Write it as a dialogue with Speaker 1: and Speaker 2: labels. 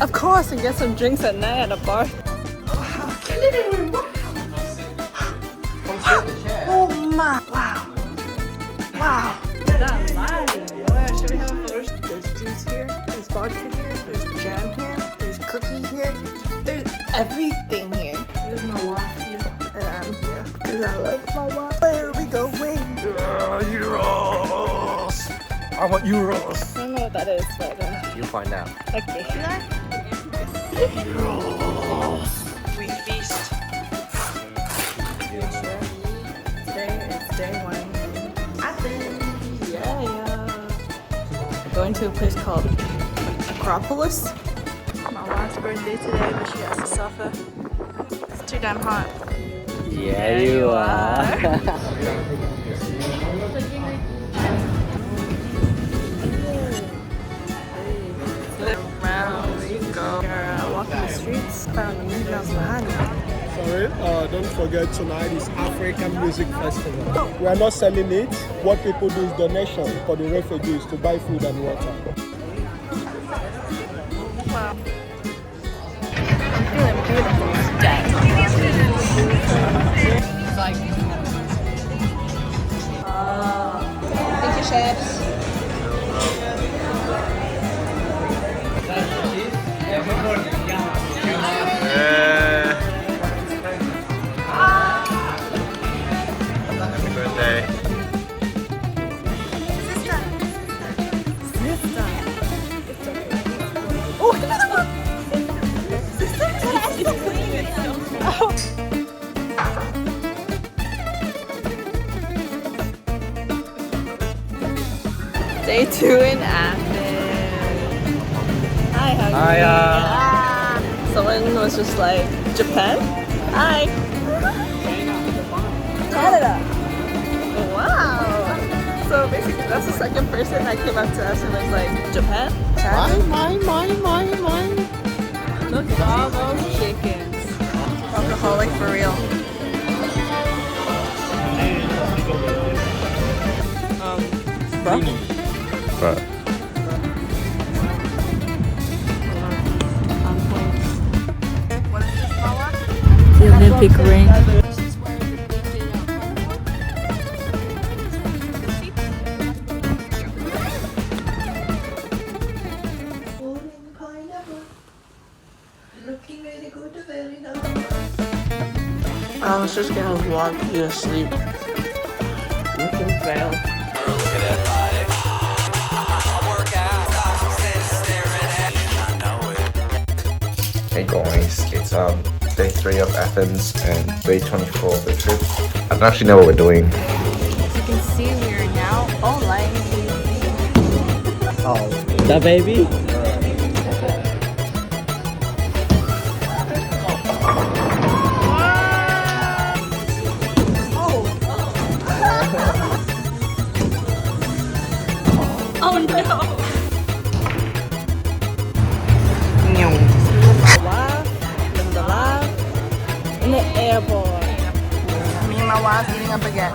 Speaker 1: Of course, and get some drinks at night at a bar. Oh my! Wow! Wow! Should we have a photo? There's juice here. There's vodka here. There's jam here. There's cookie here. There's everything here. There's my wife here. And I'm here because I love my wife. Where are we going?
Speaker 2: Gyros! I want Gyros!
Speaker 1: I don't know what that is, but
Speaker 2: You'll find out.
Speaker 1: okay.
Speaker 2: Gyros!
Speaker 1: We feast. Today is day one in Athens. Yeah. We're going to a place called Acropolis. My wife's birthday today, but she has to suffer. It's too damn hot.
Speaker 2: Yeah, you are.
Speaker 1: Around we go. We're walking the streets around the Midlands behind me.
Speaker 3: Sorry, don't forget tonight is African Music Festival. We are not selling it. What people do is donation for the refugees to buy food and water.
Speaker 1: Wow. I'm feeling beautiful today. Thank you, chefs.
Speaker 2: Happy birthday.
Speaker 1: Sister. Oh, another one. Day 2 in Athens. Hi, how are you?
Speaker 2: Hiya.
Speaker 1: Someone was just like, Japan? Hi. Canada. Wow. So basically, that's the second person that came up to us and was like, Japan? China?
Speaker 3: Mine.
Speaker 1: Look at all those chickens. Alcoholic for real. Bro?
Speaker 2: But
Speaker 1: What is this, Mala? The Olympic ring. I was just gonna vlog you to sleep. You can fail.
Speaker 2: hey guys, it's day 3 of Athens and day 24 of the trip. I don't actually know what we're doing.
Speaker 1: As you can see, we are now online.
Speaker 4: Oh, the baby?
Speaker 1: Oh no! In the airport. Me and my wife meeting up again.